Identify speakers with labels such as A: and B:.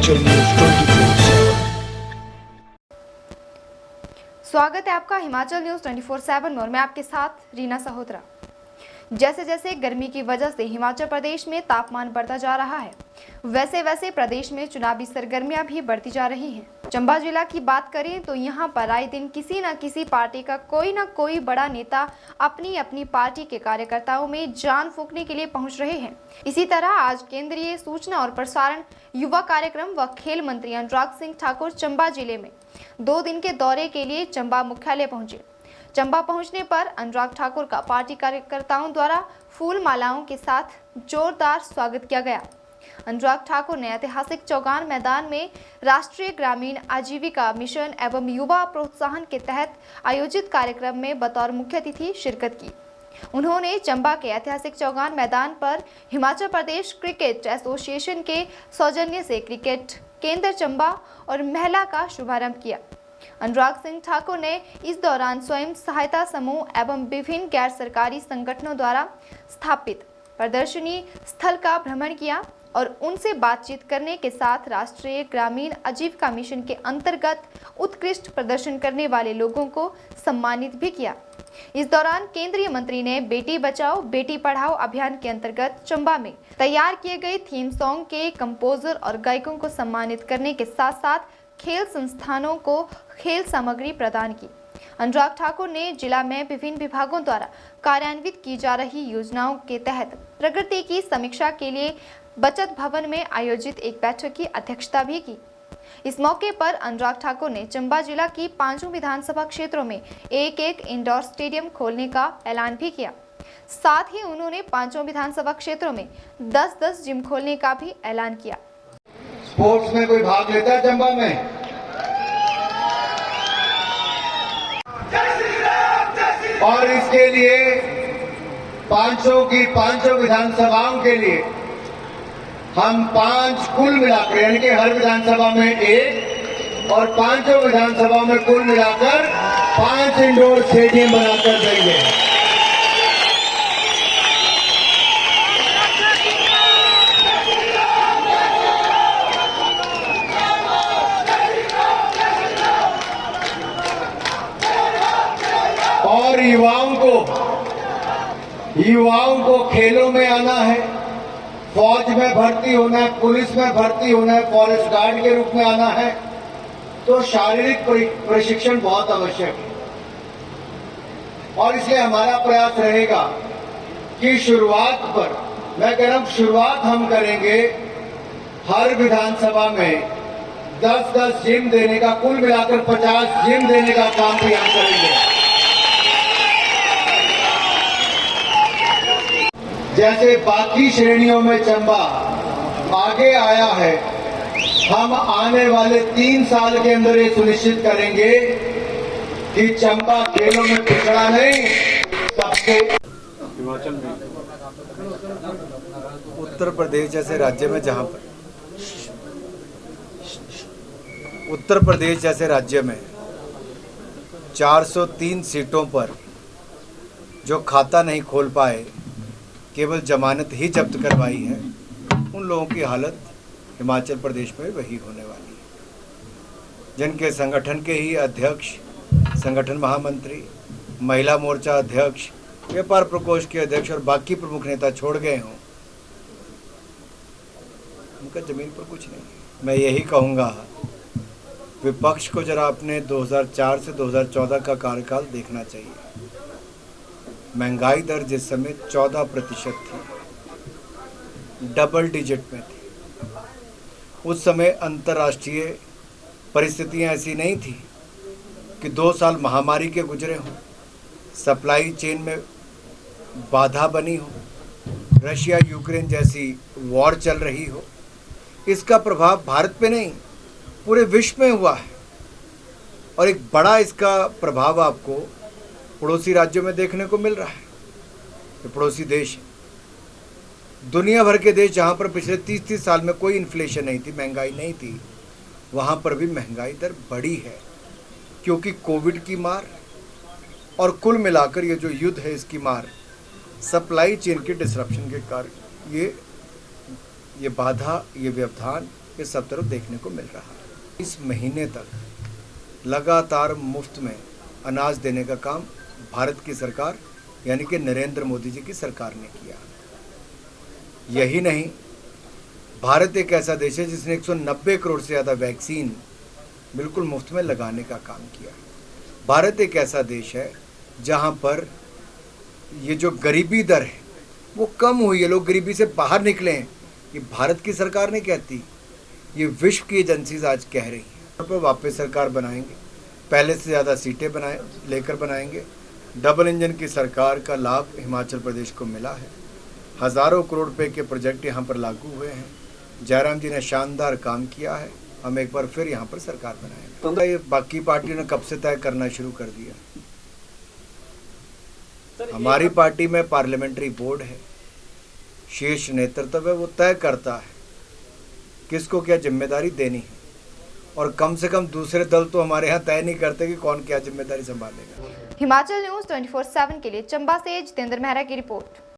A: Himachal news 24/7।
B: स्वागत है आपका हिमाचल न्यूज 24/7 में और मैं आपके साथ रीना सहोत्रा। जैसे जैसे गर्मी की वजह से हिमाचल प्रदेश में तापमान बढ़ता जा रहा है, वैसे वैसे प्रदेश में चुनावी सरगर्मियां भी बढ़ती जा रही हैं। चंबा जिला की बात करें तो यहां पर आए दिन किसी न किसी पार्टी का कोई न कोई बड़ा नेता अपनी अपनी पार्टी के कार्यकर्ताओं में जान फूंकने के लिए पहुंच रहे हैं। इसी तरह आज केंद्रीय सूचना और प्रसारण, युवा कार्यक्रम व खेल मंत्री अनुराग सिंह ठाकुर चंबा जिले में 2 दिन के दौरे के लिए चंबा मुख्यालय पहुंचे। चंबा पहुंचने पर अनुराग ठाकुर का पार्टी कार्यकर्ताओं द्वारा फूल मालाओं के साथ जोरदार स्वागत किया गया। अनुराग ठाकुर ने ऐतिहासिक चौगान मैदान में राष्ट्रीय ग्रामीण आजीविका मिशन एवं युवा प्रोत्साहन के तहत आयोजित कार्यक्रम में बतौर मुख्य अतिथि शिरकत की। उन्होंने चंबा के ऐतिहासिक चौगान मैदान पर हिमाचल प्रदेश क्रिकेट एसोसिएशन के सौजन्य से क्रिकेट केंद्र चंबा और महिला का शुभारंभ किया। अनुराग सिंह ठाकुर ने इस दौरान स्वयं सहायता समूह एवं विभिन्न गैर सरकारी संगठनों द्वारा स्थापित प्रदर्शनी स्थल का भ्रमण किया और उनसे बातचीत करने के साथ राष्ट्रीय ग्रामीण आजीविका मिशन के अंतर्गत उत्कृष्ट प्रदर्शन करने वाले लोगों को सम्मानित भी किया। इस दौरान केंद्रीय मंत्री ने बेटी बचाओ बेटी पढ़ाओ अभियान के अंतर्गत चंबा में तैयार किए गए थीम सॉन्ग के कंपोजर और गायकों को सम्मानित करने के साथ साथ खेल संस्थानों को खेल सामग्री प्रदान की। अनुराग ठाकुर ने जिला में विभिन्न विभागों द्वारा कार्यान्वित की जा रही योजनाओं के तहत प्रगति की समीक्षा के लिए बचत भवन में आयोजित एक बैठक की अध्यक्षता भी की। इस मौके पर अनुराग ठाकुर ने चंबा जिला की 5 विधानसभा क्षेत्रों में एक इंडोर स्टेडियम खोलने का ऐलान भी किया। साथ ही उन्होंने 5 विधानसभा क्षेत्रों में 10-10 जिम खोलने का भी ऐलान किया।
C: स्पोर्ट्स में कोई भाग लेता है चंबा में? और इसके लिए 500 विधानसभाओं के लिए हम 5 कुल मिलाकर, यानी कि हर विधानसभा में 1 और 5 विधानसभा में कुल मिलाकर 5 इंडोर स्टेडियम बनाकर देंगे। और युवाओं को खेलों में आना है, फौज में भर्ती होना है, पुलिस में भर्ती होना है, फॉरेस्ट गार्ड के रूप में आना है, तो शारीरिक प्रशिक्षण बहुत आवश्यक है। और इसलिए हमारा प्रयास रहेगा कि शुरुआत पर, मैं कह रहा हूं शुरुआत हम करेंगे हर विधानसभा में 10-10 जिम देने का, कुल मिलाकर 50 जिम देने का काम भी हम करेंगे। जैसे बाकी श्रेणियों में चंबा आगे आया है, हम आने वाले 3 साल के अंदर ये सुनिश्चित करेंगे कि चंबा खेलों में पिछड़ा नहीं, सबसे
D: हिमाचल में उत्तर प्रदेश जैसे राज्य में उत्तर प्रदेश जैसे राज्य में 403 सीटों पर जो खाता नहीं खोल पाए, केवल जमानत ही जब्त करवाई है, उन लोगों की हालत हिमाचल प्रदेश में वही होने वाली है। जिनके संगठन के ही अध्यक्ष, संगठन महामंत्री, महिला मोर्चा अध्यक्ष, व्यापार प्रकोष्ठ के अध्यक्ष और बाकी प्रमुख नेता छोड़ गए हों, उनका जमीन पर कुछ नहीं है। मैं यही कहूँगा, विपक्ष को जरा अपने 2004 से 2014 का कार्यकाल देखना चाहिए। महंगाई दर जिस समय 14% थी, डबल डिजिट में थी, उस समय अंतर्राष्ट्रीय परिस्थितियां ऐसी नहीं थी कि 2 साल महामारी के गुजरे हों, सप्लाई चेन में बाधा बनी हो, रशिया यूक्रेन जैसी वॉर चल रही हो। इसका प्रभाव भारत पे नहीं, पूरे विश्व में हुआ है। और एक बड़ा इसका प्रभाव आपको पड़ोसी राज्यों में देखने को मिल रहा है। ये पड़ोसी देश, दुनिया भर के देश जहाँ पर पिछले 30-30 साल में कोई इन्फ्लेशन नहीं थी, महंगाई नहीं थी, वहाँ पर भी महंगाई दर बढ़ी है, क्योंकि कोविड की मार और कुल मिलाकर ये जो युद्ध है इसकी मार, सप्लाई चेन के डिसरप्शन के कारण ये बाधा, ये व्यवधान, ये सब तरफ देखने को मिल रहा है। इस महीने तक लगातार मुफ्त में अनाज देने का काम भारत की सरकार यानी कि नरेंद्र मोदी जी की सरकार ने किया। यही नहीं, भारत एक ऐसा देश है जिसने 190 करोड़ से ज़्यादा वैक्सीन बिल्कुल मुफ्त में लगाने का काम किया। भारत एक ऐसा देश है जहां पर ये जो गरीबी दर है वो कम हुई है, लोग गरीबी से बाहर निकले हैं। ये भारत की सरकार नहीं कहती, ये विश्व की एजेंसीज आज कह रही हैं। पर वापस सरकार बनाएंगे, पहले से ज़्यादा सीटें लेकर बनाएंगे। डबल इंजन की सरकार का लाभ हिमाचल प्रदेश को मिला है। हज़ारों करोड़ रुपए के प्रोजेक्ट यहाँ पर लागू हुए हैं। जयराम जी ने शानदार काम किया है। हम एक बार फिर यहाँ पर सरकार बनाएंगे। तो ये बाकी पार्टियों ने कब से तय करना शुरू कर दिया। हमारी पार्टी में पार्लियामेंट्री बोर्ड है, शीर्ष नेतृत्व है, वो तय करता है किसको क्या जिम्मेदारी देनी है। और कम से कम दूसरे दल तो हमारे यहाँ तय नहीं करते कि कौन क्या जिम्मेदारी संभालेगा।
B: हिमाचल न्यूज़ 24/7 के लिए चंबा से जितेंद्र मेहरा की रिपोर्ट।